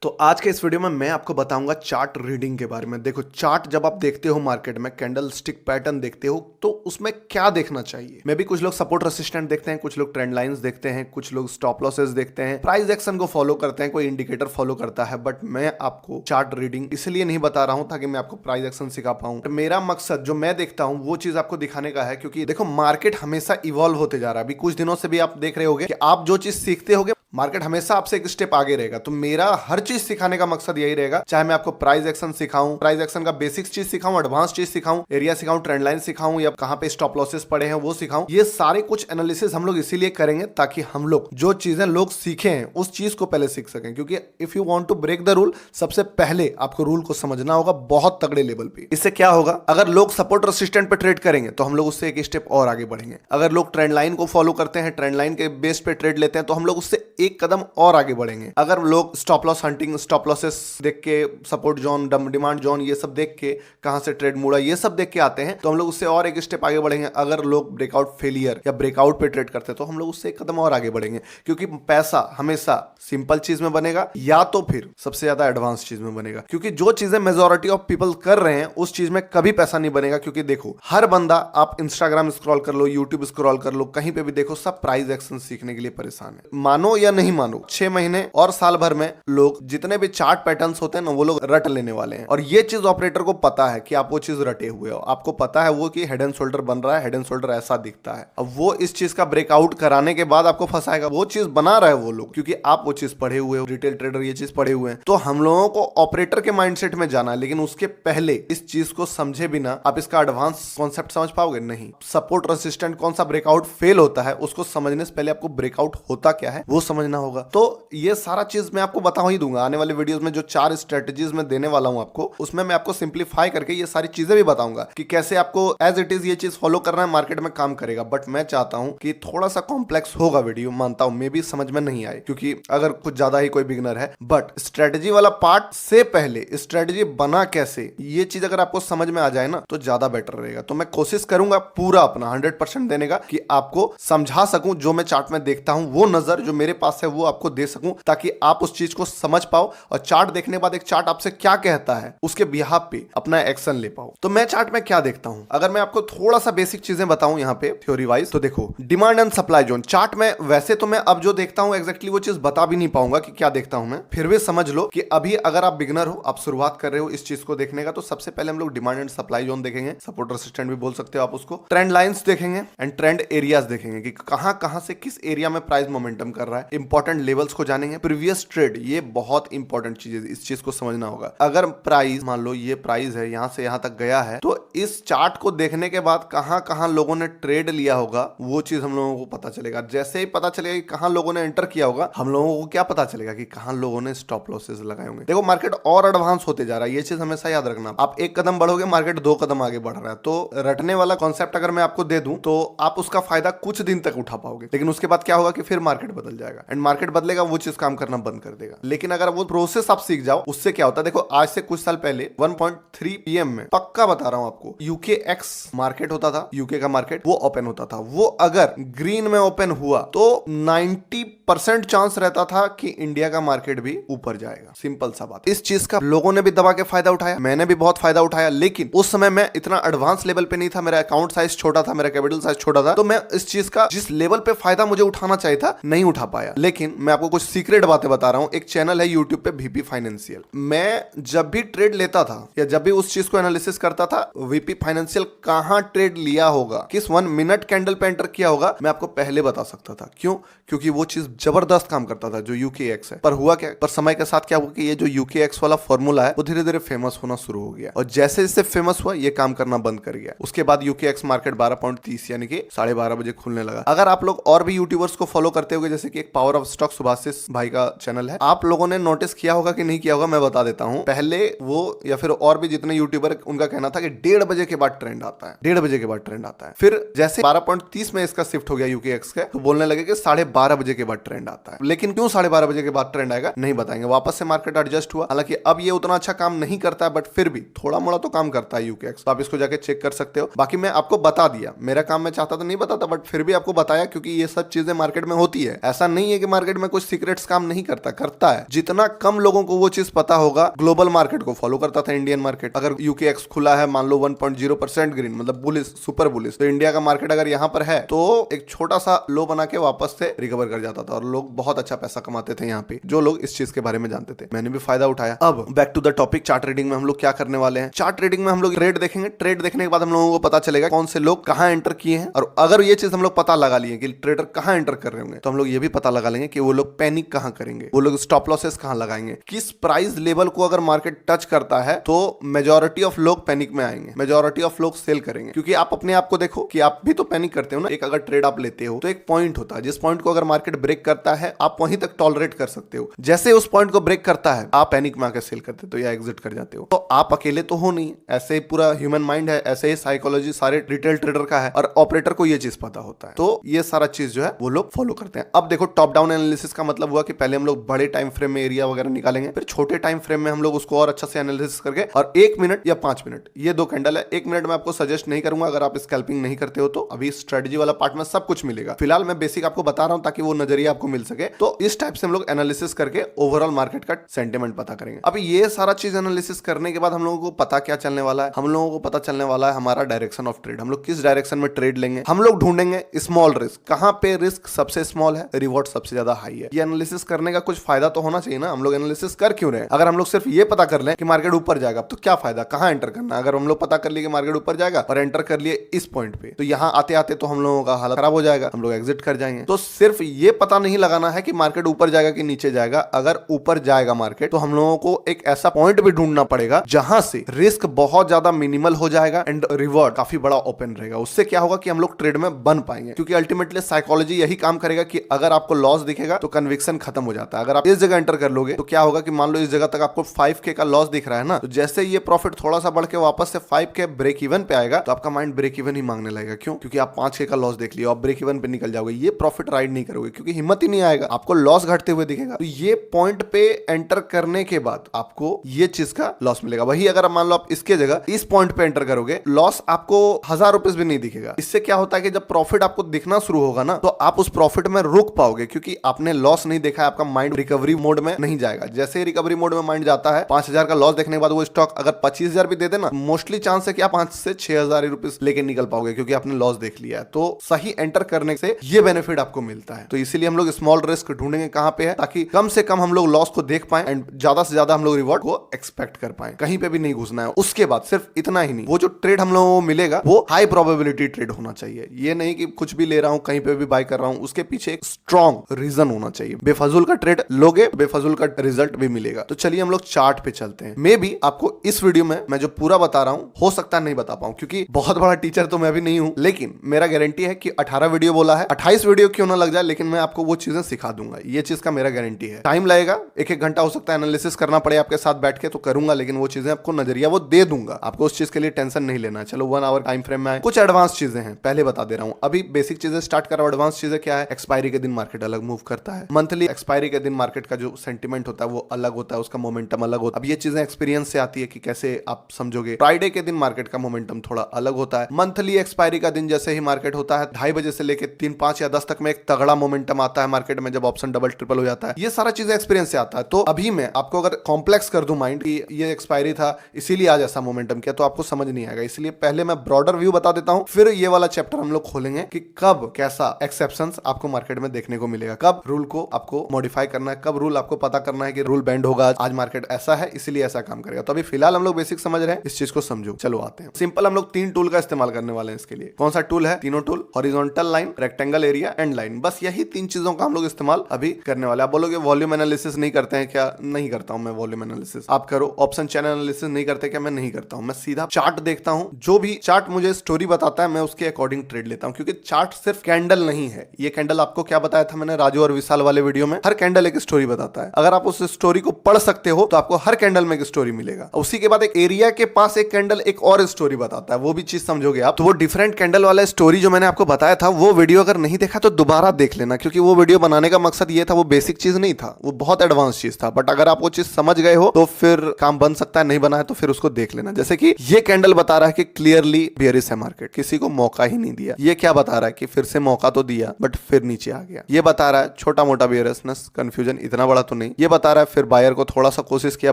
तो आज के इस वीडियो में मैं आपको बताऊंगा चार्ट रीडिंग के बारे में। देखो, चार्ट जब आप देखते हो मार्केट में, कैंडल स्टिक पैटर्न देखते हो, तो उसमें क्या देखना चाहिए। मे भी कुछ लोग सपोर्ट रेसिस्टेंट देखते हैं, कुछ लोग ट्रेंड लाइंस देखते हैं, कुछ लोग स्टॉप लॉसेस देखते हैं, प्राइस एक्शन को फॉलो करते हैं, कोई इंडिकेटर फॉलो करता है। बट मैं आपको चार्ट रीडिंग इसलिए नहीं बता रहा हूं ताकि मैं आपको प्राइस एक्शन सिखा पाऊं। मेरा मकसद जो मैं देखता हूं वो चीज आपको दिखाने का है, क्योंकि देखो मार्केट हमेशा इवॉल्व होते जा रहा है। अभी कुछ दिनों से भी आप देख रहे होगे कि आप जो चीज सीखते होगे मार्केट हमेशा आपसे एक स्टेप आगे रहेगा। तो मेरा हर चीज सिखाने का मकसद यही रहेगा, चाहे मैं आपको प्राइस एक्शन सिखाऊं, प्राइस एक्शन का बेसिक्स चीज सिखाऊं, एडवांस चीज सिखाऊं, एरिया सिखाऊं, ट्रेंड लाइन सिखाऊं, या कहां पे स्टॉप लॉसेस पड़े हैं वो सिखाऊं। ये सारे कुछ एनालिसिस हम लोग इसीलिए करेंगे ताकि हम लोग जो चीजें लोग सीखे हैं उस चीज को पहले सीख सकें। क्योंकि if you want to break the rule, सबसे पहले आपको रूल को समझना होगा बहुत तगड़े लेवल पे। इससे क्या होगा, अगर लोग सपोर्ट रेसिस्टेंट पे ट्रेड करेंगे तो हम लोग उससे एक स्टेप और आगे बढ़ेंगे। अगर लोग ट्रेंड लाइन को फॉलो करते हैं, ट्रेंड लाइन के बेस पे ट्रेड लेते हैं, तो हम लोग उससे एक कदम और आगे बढ़ेंगे। अगर लोग stop loss hunting, stop losses देख के, सपोर्ट जोन, डिमांड जोन, ये सब देख के, कहां से ट्रेड मुड़ा, ये सब देख के आते हैं, तो हम लोग उससे और एक स्टेप आगे बढ़ेंगे। अगर लोग ब्रेकआउट फेलियर या ब्रेकआउट पे ट्रेड करते हैं तो हम लोग उससे एक कदम और आगे बढ़ेंगे। क्योंकि पैसा हमेशा सिंपल चीज में बनेगा या तो फिर सबसे ज्यादा एडवांस चीज में बनेगा। क्योंकि जो चीजें मेजॉरिटी ऑफ पीपल कर रहे हैं उस चीज में कभी पैसा नहीं बनेगा। क्योंकि देखो, हर बंदा, आप इंस्टाग्राम स्क्रॉल कर लो, यूट्यूब स्क्रॉल कर लो, कहीं पे भी देखो, सब प्राइस एक्शन सीखने के लिए परेशान है। मानो या नहीं मानो, 6 महीने और साल भर में लोग जितने भी चार्ट पैटर्न्स होते हैं ना, वो लोग रट लेने वाले हैं। और ये चीज ऑपरेटर को पता है कि आप वो चीज रटे हुए हो। आपको पता है वो कि हेड एंड शोल्डर बन रहा है, हेड एंड शोल्डर ऐसा दिखता है। अब वो इस चीज का ब्रेकआउट कराने के बाद आपको फंसाएगा। वो चीज बना रहा है वो लोग, क्योंकि आप वो चीज पढ़े हुए हो, रिटेल ट्रेडर ये चीज पढ़े हुए हैं। तो हम लोगों को ऑपरेटर के माइंडसेट में जाना है, लेकिन उसके पहले इस चीज को समझे बिना आप इसका एडवांस कॉन्सेप्ट समझ पाओगे नहीं। सपोर्ट रेसिस्टेंट कौन सा ब्रेकआउट फेल होता है, उसको समझने से पहले आपको ब्रेकआउट होता क्या है वो समझना होगा। तो ये सारा चीज मैं आपको बता ही दूंगा आने वाले वीडियोस में। जो 4 स्ट्रेटजीज में देने वाला हूं आपको, उसमें मैं आपको सिंप्लीफाई करके ये सारी चीजें भी बताऊंगा कि कैसे आपको एज इट इज ये चीज फॉलो करना है, मार्केट में काम करेगा। बट मैं चाहता हूं कि थोड़ा सा कॉम्प्लेक्स होगा वीडियो, मानता हूं, मे भी समझ में नहीं आए, क्योंकि अगर कुछ ज्यादा ही कोई बिगनर है। बट स्ट्रेटजी वाला पार्ट से पहले स्ट्रेटजी बना कैसे, ये चीज अगर आपको समझ में आ जाए ना तो ज्यादा बेटर रहेगा। तो मैं कोशिश करूंगा पूरा अपना 100% देने का, कि आपको समझा सकूं। जो मैं चार्ट में देखता हूं वो नजर जो मेरे पास है वो आपको दे सकूं, ताकि आप उस चीज को समझ पाओ और चार्ट देखने के बाद एक चार्ट आपसे क्या कहता है उसके बिहाफ पे अपना एक्शन ले पाओ। तो मैं चार्ट में क्या देखता हूं, अगर मैं आपको थोड़ा सा बेसिक चीजें बताऊं यहाँ पे थ्योरी वाइज, तो देखो, demand and supply zone chart में, वैसे तो मैं अब जो देखता हूं एग्जैक्टली वो चीज बता भी नहीं पाऊंगा कि क्या देखता हूं मैं, फिर भी समझ लो कि अभी अगर आप बिगनर हो, आप शुरुआत कर रहे हो इस चीज को देखने का, तो सबसे पहले हम लोग डिमांड एंड सप्लाई जोन देखेंगे, सपोर्ट रेसिस्टेंट भी बोल सकते हो आप उसको, ट्रेंड लाइंस देखेंगे एंड ट्रेंड एरियाज देखेंगे कि कहां कहां से किस एरिया में प्राइस मोमेंटम कर रहा है, इंपॉर्टेंट लेवल्स को जानेंगे, प्रीवियस ट्रेड, ये बहुत इंपॉर्टेंट चीज है, इस चीज को समझना होगा। अगर प्राइस, मान लो ये प्राइस है, यहां से यहां तक गया है, तो इस चार्ट को देखने के बाद कहां कहां लोगों ने ट्रेड लिया होगा वो चीज हम लोगों को पता चलेगा। जैसे ही पता चलेगा कि कहां लोगों ने एंटर किया होगा, हम लोगों को क्या पता चलेगा कि कहां लोगों ने स्टॉप लॉसेस लगाए होंगे। देखो, मार्केट और एडवांस होते जा रहा है, ये चीज हमेशा याद रखना। आप एक कदम बढ़ोगे, मार्केट 2 कदम आगे बढ़ रहा है। तो रटने वाला कॉन्सेप्ट अगर मैं आपको दे दूं तो आप उसका फायदा कुछ दिन तक उठा पाओगे, लेकिन उसके बाद क्या होगा कि फिर मार्केट बदल जाएगा, एंड मार्केट बदलेगा, वो चीज काम करना बंद कर देगा। लेकिन अगर वो प्रोसेस आप सीख जाओ, उससे क्या होता है, देखो, आज से कुछ साल पहले 1.3 PM में, पक्का बता रहा हूं आपको, यूके एक्स मार्केट होता था, यूके का मार्केट वो ओपन होता था। वो अगर ग्रीन में ओपन हुआ तो 90% चांस रहता था कि इंडिया का मार्केट भी ऊपर जाएगा। सिंपल सा बात। इस चीज का लोगों ने भी दबा के फायदा उठाया, मैंने भी बहुत फायदा उठाया, लेकिन उस समय मैं इतना एडवांस लेवल पे नहीं था, मेरा अकाउंट साइज छोटा था, मेरा कैपिटल साइज छोटा था, तो मैं इस चीज का जिस लेवल पे फायदा मुझे उठाना चाहिए था नहीं उठा पाया। लेकिन मैं आपको कुछ सीक्रेट बातें बता रहा हूं। एक चैनल है यूट्यूब पे, वीपी फाइनेंशियल, मैं जब भी ट्रेड लेता था या जब भी उस चीज को एनालिसिस करता था, वीपी फाइनेंशियल कहां ट्रेड लिया होगा, किस 1 मिनट कैंडल पे एंटर किया होगा, मैं आपको पहले बता सकता था। क्यों? क्योंकि वो चीज जबरदस्त काम करता था, जो यूके एक्स है। पर हुआ क्या, पर समय के साथ क्या हुआ कि ये जो यूके एक्स वाला फॉर्मूला है वो धीरे धीरे फेमस होना शुरू हो गया, और जैसे जैसे फेमस हुआ ये काम करना बंद कर गया। उसके बाद यूके एक्स मार्केट 12.30 यानी कि 12:30 बजे खुलने लगा। अगर आप लोग और भी यूट्यूबर्स को फॉलो करते होंगे, जैसे कि एक पावर ऑफ स्टॉक सुभाषिस भाई का चैनल है, आप लोगों ने नोटिस किया होगा कि नहीं किया होगा, मैं बता देता हूं। पहले वो या फिर और भी जितने यूट्यूबर, उनका कहना था कि 1:30 बजे के बाद ट्रेंड आता है, 1:30 बजे के बाद ट्रेंड आता है। फिर जैसे 12.30 में इसका शिफ्ट हो गया यूके एक्स का, तो बोलने लगे कि 12:30 बजे के बाद ट्रेंड आता है। लेकिन क्यों 12:30 बजे के बाद ट्रेंड आएगा नहीं बताएंगे। वापस से मार्केट एडजस्ट हुआ, हालांकि अब ये उतना अच्छा काम नहीं करता है, बट फिर भी थोड़ा मोड़ा तो काम करता है यूके एक्स, तो आप इसको जाके चेक कर सकते हो। बाकी मैं आपको बता दिया, मेरा काम मैं चाहता तो नहीं बताता, बट फिर भी आपको बताया, क्योंकि ये सब चीजें मार्केट में होती है। ऐसा नहीं है कि मार्केट में कुछ सीक्रेट्स काम नहीं करता, करता है। जितना कम लोगों को वो चीज पता होगा, ग्लोबल मार्केट को फॉलो करता था इंडियन मार्केट। अगर यूकेएक्स खुला है मान लो 1.0% ग्रीन, मतलब बुलिश, सुपर बुलिश, तो इंडिया का मार्केट अगर यहाँ पर है तो एक छोटा सा लो बना के वापस से रिकवर कर जाता था और लोग बहुत अच्छा पैसा कमाते थे यहाँ पे, जो लोग इस चीज के बारे में जानते थे। मैंने भी फायदा उठाया। अब back to the topic, chart trading में हम लोग क्या करने वाले हैं। चार्ट ट्रेडिंग में हम लोग ट्रेड देखेंगे। ट्रेड देखने के बाद हम लोगों को पता चलेगा कौन से लोग कहां एंटर किए हैं, और अगर ये चीज हम लोग पता लगा लिए कि ट्रेडर कहां एंटर कर रहे होंगे, तो हम लोग ये भी पता लगा लेंगे कि वो लोग पैनिक कहां करेंगे, वो लोग स्टॉप लॉसेस कहां लगाएंगे, किस प्राइस लेवल को अगर मार्केट टच करता है तो मेजॉरिटी ऑफ लोग पैनिक में आएंगे, मेजॉरिटी ऑफ लोग सेल करेंगे। क्योंकि आप अपने आप को देखो कि आप भी तो पैनिक करते हो ना। एक अगर ट्रेड आप लेते हो तो एक पॉइंट होता है, जिस पॉइंट को अगर मार्केट ब्रेक करता है आप वहीं तक टॉलरेट कर सकते हो। जैसे उस पॉइंट को ब्रेक करता है आप पैनिक में आकर सेल करते हो या एग्जिट कर जाते हो। तो आप अकेले तो हो नहीं, ऐसे ही पूरा ह्यूमन माइंड है, ऐसे ही साइकोलॉजी सारे रिटेल ट्रेडर का है, और ऑपरेटर को ये चीज पता होता है। तो ये सारा चीज जो है वो लोग फॉलो करते हैं। अब देखो, टॉप डाउन एनालिसिस का मतलब हुआ कि पहले हम लोग बड़े टाइम फ्रेम में एरिया वगैरह निकालेंगे, फिर छोटे टाइम फ्रेम में हम लोग उसको और अच्छा से एनालिसिस करके, और 1 मिनट या 5 मिनट, ये 2 कैंडल है। 1 मिनट में आपको सजेस्ट नहीं करूंगा अगर आप स्कैल्पिंग नहीं करते हो तो। अभी स्ट्रेटजी वाला पार्ट में सब कुछ मिलेगा, फिलहाल मैं बेसिक आपको बता रहा हूं ताकि वो नजरिया आपको मिल सके। तो इस टाइप से हम लोग एनालिसिस करके ओवरऑल मार्केट का सेंटिमेंट पता करेंगे। अब ये सारा चीज एनालिसिस करने के बाद हम लोगों को पता क्या चलने वाला है, हम लोगों को पता चलने वाला है हमारा डायरेक्शन ऑफ ट्रेड, हम लोग किस डायरेक्शन में ट्रेड लेंगे। हम लोग ढूंढेंगे स्मॉल रिस्क, कहां पे रिस्क सबसे स्मॉल है, रिवॉर्ड सबसे ज्यादा हाई है। ये एनालिसिस करने का कुछ फायदा तो होना चाहिए ना। हम लोग एनालिसिस कर क्यों रहे हैं? अगर हम लोग सिर्फ ये पता कर लें कि मार्केट ऊपर जाएगा तो क्या फायदा, कहां एंटर करना। अगर हम लोग पता कर लिए कि मार्केट ऊपर जाएगा और एंटर कर लिए इस पॉइंट पे, तो यहां आते आते तो हम लोगों का हालत खराब हो जाएगा, हम लोग एग्जिट कर जाएंगे। तो सिर्फ ये पता नहीं लगाना है कि मार्केट ऊपर जाएगा कि नीचे जाएगा। अगर ऊपर जाएगा मार्केट तो हम लोगों को एक ऐसा पॉइंट भी ढूंढना पड़ेगा जहां से रिस्क बहुत ज्यादा मिनिमल हो जाएगा एंड रिवॉर्ड काफी बड़ा ओपन रहेगा। उससे क्या होगा कि हम लोग ट्रेड में बन पाएंगे, क्योंकि अल्टीमेटली साइकोलॉजी यही काम करेगा कि अगर आपको लॉस दिखेगा तो कन्विक्शन खत्म हो जाता है। अगर आप इस जगह एंटर कर लोगे तो क्या होगा कि मान लो इस जगह तक आपको 5K का लॉस दिख रहा है ना, तो जैसे ये प्रॉफिट थोड़ा सा बढ़ के वापस से 5K ब्रेक इवन पे आएगा तो आपका माइंड ब्रेक इवन ही मांगने लगेगा। क्यों? क्योंकि आप 5K का लॉस देख लिया, आप ब्रेक इवन पे निकल जाओगे, ये प्रॉफिट राइड नहीं करोगे क्योंकि हिम्मत ही नहीं आएगा, आपको लॉस घटते हुए दिखेगा। तो ये पॉइंट पे एंटर करने के बाद आपको ये चीज का लॉस मिलेगा। वही अगर मान लो आप इसके जगह इस पॉइंट पे एंटर करोगे, लॉस आपको 1000 रुपीज भी नहीं दिखेगा। इससे क्या होता है कि जब प्रॉफिट आपको दिखना शुरू होगा ना, तो आप उस प्रॉफिट में रुक पाओगे, क्योंकि आपने लॉस नहीं देखा है, आपका माइंड रिकवरी मोड में नहीं जाएगा। जैसे ही रिकवरी मोड में माइंड जाता है, 5000 का लॉस देखने के बाद वो स्टॉक अगर 25000 भी दे देना, मोस्टली चांस है कि आप 5 से 6000 रुपीज लेके निकल पाओगे, क्योंकि आपने लॉस देख लिया है। तो सही एंटर करने से ये बेनिफिट आपको मिलता है। तो इसीलिए हम लोग स्मॉल रिस्क ढूंढेंगे कहां पे है, ताकि कम से कम हम लोग लॉस को देख पाए एंड ज्यादा से ज्यादा हम लोग रिवॉर्ड को एक्सपेक्ट कर पाए। कहीं पे भी नहीं घुसना है। उसके बाद सिर्फ इतना ही नहीं, वो जो ट्रेड हम लोगों को मिलेगा वो हाई प्रोबेबिलिटी ट्रेड होना चाहिए। ये नहीं कि कुछ भी ले रहा हूं, कहीं पे भी बाय कर रहा हूं, उसके पीछे एक स्ट्रॉन्ग रीजन होना चाहिए। बेफजूल का ट्रेड लोगे, बेफजूल का रिजल्ट भी मिलेगा। तो चलिए हम लोग चार्ट पे चलते हैं। मे बी आपको इस वीडियो में मैं जो पूरा बता रहा हूं हो सकता है नहीं बता पाऊं, क्योंकि बहुत बड़ा टीचर तो मैं भी नहीं हूं, लेकिन मेरा गारंटी है कि 18 वीडियो बोला है, 28 वीडियो क्यों ना लग जाए, लेकिन मैं आपको वो चीजें सिखा दूंगा। ये चीज का मेरा गारंटी है। टाइम लगेगा, 1-1 घंटा हो सकता है एनालिसिस करना पड़े आपके साथ बैठ के, तो करूंगा, लेकिन वो चीजें आपको नजरिया वो दे दूंगा। आपको उस चीज के लिए टेंशन नहीं लेना। चलो 1 आवर टाइम फ्रेम में आए। कुछ एडवांस चीजें हैं, पहले बता दे रहा हूं। अभी बेसिक चीजें स्टार्ट कर रहा हूं। एडवांस चीजें क्या है? एक्सपायरी के दिन मार्केट अलग मूव करता है, मंथली एक्सपायरी के दिन मार्केट का जो सेंटिमेंट होता है वो अलग होता है, उसका मोमेंटम अलग होता है। अब ये चीजें एक्सपीरियंस से आती है कि कैसे आप समझोगे। फ्राइडे के दिन मार्केट का मोमेंटम थोड़ा अलग होता है। मंथली एक्सपायरी का दिन जैसे ही मार्केट होता है 2:30 बजे से लेकर 3, 5 या 10 तक में एक तगड़ा मोमेंटम आता है मार्केट में, जब ऑप्शन डबल ट्रिपल हो जाता है। ये सारा चीजें एक्सपीरियंस से आता है। तो अभी मैं आपको अगर कॉम्प्लेक्स कर दूं माइंड कि ये एक्सपायरी था इसीलिए आज ऐसा मोमेंटम किया, तो आपको समझ नहीं आएगा। इसलिए पहले मैं ब्रॉडर व्यू बता देता हूं, फिर ये वाला चैप्टर हम लोग खोलेंगे कि कब कैसा एक्सेप्शंस आपको मार्केट में देखने को मिलेगा, कब रूल को आपको मॉडिफाई करना है, कब रूल आपको पता करना है कि रूल बैंड होगा, आज मार्केट ऐसा है इसलिए ऐसा काम करेगा। तो अभी फिलहाल हम लोग बेसिक समझ रहे हैं, इस चीज को समझो। चलो आते हैं। सिंपल हम लोग 3 टूल का इस्तेमाल करने वाले हैं इसके लिए। कौन सा टूल है? तीनों tool, horizontal line, rectangle area and line. बस यही 3 चीजों का हम लोग इस्तेमाल अभी करने वाले। आप बोलोगे वॉल्यूम एनालिसिस नहीं करते हैं क्या? नहीं करता हूं मैं वॉल्यूम एनालिसिस। आप करो। ऑप्शन चैनल एनालिसिस नहीं करते क्या? मैं नहीं करता हूं। मैं सीधा चार्ट देखता हूं, जो भी चार्ट मुझे स्टोरी बताता है मैं उसके अकॉर्डिंग ट्रेड लेता हूं, क्योंकि चार्ट सिर्फ कैंडल नहीं है। ये कैंडल आपको क्या बताया था मैंने राजू और विशाल वाले वीडियो में, हर कैंडल एक स्टोरी बताता है। अगर आप उस स्टोरी को पढ़ सकते हो तो आपको हर कैंडल में एक स्टोरी मिलेगा। उसी के बाद एक एरिया के पास एक कैंडल एक और स्टोरी बताता है, वो भी चीज समझोगे आप। तो वो डिफरेंट कैंडल वाला स्टोरी जो मैंने आपको बताया था, वो वीडियो अगर नहीं देखा तो दोबारा देख लेना, क्योंकि वो वीडियो बनाने का मकसद ये था, वो बेसिक चीज नहीं था, वो बहुत एडवांस चीज था। बट अगर आप वो चीज समझ गए हो तो फिर काम बन सकता है, नहीं बना है तो फिर उसको देख लेना। जैसे कि ये कैंडल बता रहा है कि क्लियरली बेयरिश है मार्केट, किसी को मौका ही नहीं दिया। ये क्या बता रहा है कि फिर से मौका तो दिया बट फिर नीचे आ गया। ये बता बता रहा है छोटा मोटा बियरनेस, कंफ्यूजन इतना बड़ा तो नहीं। ये बता रहा है फिर बायर को थोड़ा सा कोशिश किया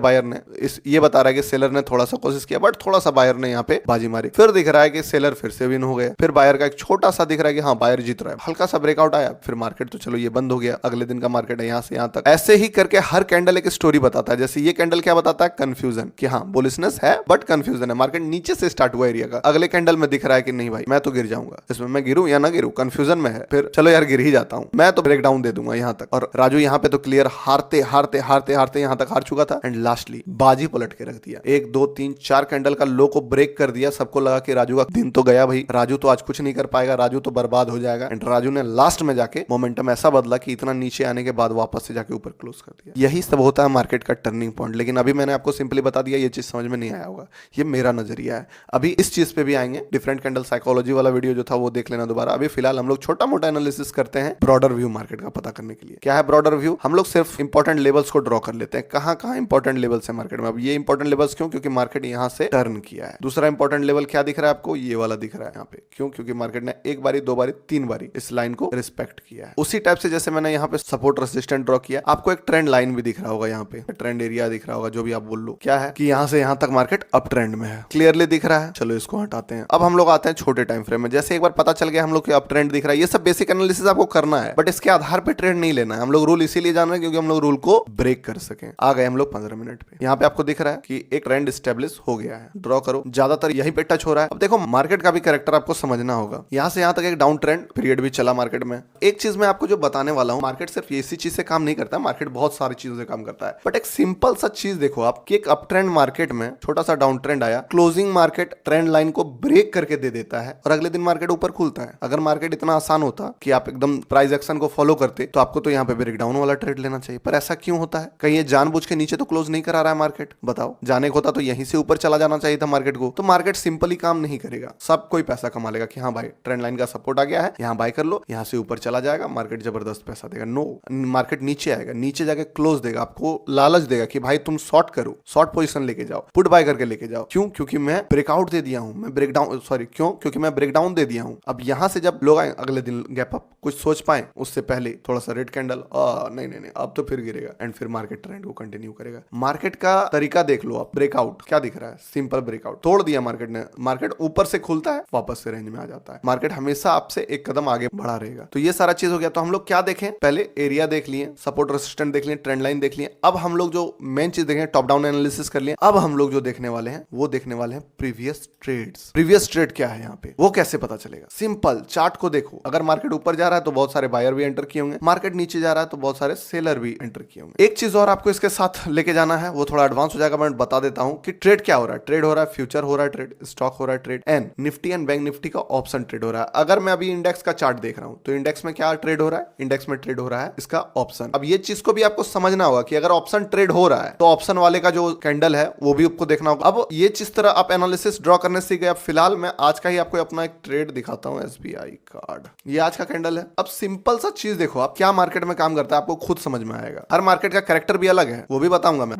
बायर ने, ये बता रहा है कि सेलर ने थोड़ा सा कोशिश किया बट थोड़ा सा बायर ने यहाँ पे बाजी मारी। फिर दिख रहा है कि सेलर फिर से विन हो गया। फिर बायर का एक छोटा सा दिख रहा है कि हाँ बायर जीत रहा है, हल्का सा ब्रेकआउट आया, फिर मार्केट तो चलो ये बंद हो गया, अगले दिन का मार्केट है यहाँ से यहाँ तक। ऐसे ही करके हर कैंडल एक स्टोरी बताता है। जैसे ये कैंडल क्या बताता है, कंफ्यूजन, कि हाँ बुलिशनेस है बट कंफ्यूजन है, मार्केट नीचे से स्टार्ट हुआ एरिया का। अगले कैंडल में दिख रहा है कि नहीं भाई मैं तो गिर जाऊंगा, इसमें मैं गिरूं या ना गिरूं, कंफ्यूजन में है, फिर चलो यार गिर ही जाता हूं, मैं तो ब्रेक डाउन दे दूंगा यहाँ तक। और राजू यहाँ पे तो क्लियर हारते हारते हारते हारते यहाँ तक हार चुका था एंड लास्टली बाजी पलट के रख दिया। 1 2 3 4 कैंडल का लो को ब्रेक कर दिया। सबको लगा कि राजू का दिन तो गया भाई, राजू तो आज कुछ नहीं कर पाएगा, राजू तो बर्बाद हो जाएगा। एंड राजू ने लास्ट में जाके मोमेंटम ऐसा बदला कि इतना नीचे आने के बाद वापस से जाके ऊपर क्लोज कर दिया। यही सब होता है मार्केट का टर्निंग पॉइंट। लेकिन अभी मैंने आपको सिंपली बता दिया, ये चीज समझ में नहीं आया होगा, ये मेरा नजरिया है। अभी इस चीज पे भी आएंगे, डिफरेंट कैंडल साइकोलॉजी वाला वीडियो जो था वो देख लेना दोबारा। अभी फिलहाल हम लोग छोटा मोटा एनालिसिस करते हैं ब्रॉडर व्यू मार्केट का पता करने के लिए। क्या है ब्रॉडर व्यू, हम लोग सिर्फ इंपॉर्टेंट लेवल्स को ड्रॉ कर लेते हैं, कहां कहां इंपॉर्टेंट लेवल्स है मार्केट में। अब ये इंपॉर्टेंट लेवल्स क्यों, क्योंकि मार्केट यहां से टर्न किया है। दूसरा इंपॉर्टेंट लेवल क्या दिख रहा है आपको, ये वाला दिख रहा है यहाँ पे, क्यों, क्योंकि मार्केट ने 1 बारी 2 बारी 3 बारी इस लाइन को रिस्पेक्ट किया है। उसी टाइप से जैसे मैंने यहाँ पे सपोर्ट रेजिस्टेंट ड्रॉ किया, आपको एक ट्रेंड लाइन भी दिख रहा होगा, यहाँ पे ट्रेंड एरिया दिख रहा होगा, जो भी आप बोल लो। क्या है कि यहाँ से यहाँ तक मार्केट अप ट्रेंड में है, क्लियरली दिख रहा है। चलो इसको हटाते हैं। अब हम लोग आते हैं छोटे टाइम फ्रेम में। जैसे एक बार पता चल गया हम लोग को अप ट्रेंड दिख रहा है, ये सब बेसिक एनालिसिस आपको करना है बट इसके आधार पे ट्रेंड नहीं लेना है। हम लोग रूल इसीलिए जान रहे हैं क्योंकि हम लोग रूल को ब्रेक कर सके। आ गए हम लोग 15 मिनट पे। यहाँ पे आपको दिख रहा है कि एक ट्रेंड स्टेब्लिश हो गया है, ड्रॉ करो, ज्यादातर यहीं पे टच हो रहा है। अब देखो मार्केट का भी कैरेक्टर आपको समझना होगा। यहाँ से यहाँ तक एक डाउन ट्रेंड पीरियड भी चला मार्केट में। एक चीज मैं आपको जो बताने वाला हूँ, मार्केट सिर्फ इसी चीज से काम नहीं करता, मार्केट बहुत सारी चीजों से काम करता है। बट एक सिंपल सा चीज देखो आप कि एक अप ट्रेंड मार्केट में छोटा सा डाउन ट्रेंड आया, क्लोजिंग मार्केट ट्रेंड लाइन को ब्रेक करके दे देता है और अगले दिन मार्केट ऊपर खुलता है। अगर मार्केट इतना आसान होता कि आप एकदम प्राइस एक्शन को फॉलो करते तो आपको तो यहाँ पे ब्रेक डाउन वाला ट्रेड लेना चाहिए। पर ऐसा क्यों होता है, कहीं ये जानबूझ के नीचे तो क्लोज नहीं करा रहा है मार्केट, बताओ। जाने को होता तो यहीं से ऊपर चला जाना चाहिए था मार्केट को। तो मार्केट सिंपली काम नहीं करेगा, सब कोई पैसा कमा लेगा कि हाँ भाई ट्रेंड लाइन का सपोर्ट आ गया है, यहाँ बाय कर लो, यहाँ से ऊपर चला जाएगा, मार्केट जबरदस्त पैसा देगा। नो, मार्केट नीचे आएगा, नीचे जाके क्लोज देगा, आपको लालच देगा कि भाई तुम शॉर्ट करो, शॉर्ट पोजीशन लेके जाओ, पुट बाय करके लेके जाओ। क्यों, क्योंकि मैं ब्रेकआउट दे दिया हूं, मैं ब्रेकडाउन, सॉरी क्यों, क्योंकि मैं ब्रेकडाउन दे दिया हूं। अब यहां से जब लोग आए अगले दिन गैप अप, कुछ सोच पाए उससे पहले थोड़ा सा रेड कैंडल, नहीं नहीं नहीं अब तो फिर गिरेगा एंड फिर मार्केट ट्रेंड को कंटिन्यू करेगा। मार्केट का तरीका देख लो आप, ब्रेकआउट क्या दिख रहा है, सिंपल ब्रेकआउट तोड़ दिया मार्केट ने, मार्केट ऊपर से खुलता है वापस से रेंज में आ जाता है। मार्केट हमेशा आपसे एक कदम आगे बढ़ा रहेगा। तो ये सारा चीज हो गया। तो हम लोग क्या देखें, पहले एरिया देख लिए, सपोर्ट रेजिस्टेंट देख लिए, ट्रेंड लाइन देख लिए। अब हम लोग जो मेन चीज देखें, टॉप डाउन एनालिसिस कर लिए। अब हम लोग जो देखने वाले हैं वो देखने वाले हैं प्रीवियस ट्रेड्स। प्रीवियस ट्रेड क्या है यहाँ पे, वो कैसे पता चलेगा, सिंपल चार्ट को देखो। अगर मार्केट ऊपर जा रहा है तो बहुत सारे बायर भी एंटर किए होंगे, मार्केट नीचे जा रहा है तो बहुत सारे सेलर भी एंटर किए होंगे। एक चीज और आपको इसके साथ लेके जाना है, वो थोड़ा एडवांस हो जाएगा, मैं बता देता हूं कि ट्रेड क्या हो रहा है। ट्रेड हो रहा है फ्यूचर हो रहा है, ट्रेड स्टॉक हो रहा है, trade and Nifty and bank Nifty का ऑप्शन ट्रेड हो रहा है। अगर मैं अभी इंडेक्स का चार्ट देख रहा हूं तो इंडेक्स में क्या ट्रेड हो रहा है, इंडेक्स में ट्रेड हो रहा है इसका ऑप्शन। अब ये चीज को भी आपको समझना होगा कि अगर ऑप्शन ट्रेड हो रहा है तो ऑप्शन वाले का जो कैंडल है वो भी आपको देखना होगा। अब ये जिस तरह आप एनालिसिस ड्रॉ करने सीख गए। अब फिलहाल मैं आज का ही आपको अपना एक ट्रेड दिखाता हूं, SBI कार्ड, ये आज का कैंडल है। अब सिंपल सा चीज देखो आप, क्या मार्केट में काम करता है आपको खुद समझ में आएगा। हर मार्केट का कैरेक्टर भी अलग है, वो भी बताऊंगा मैं।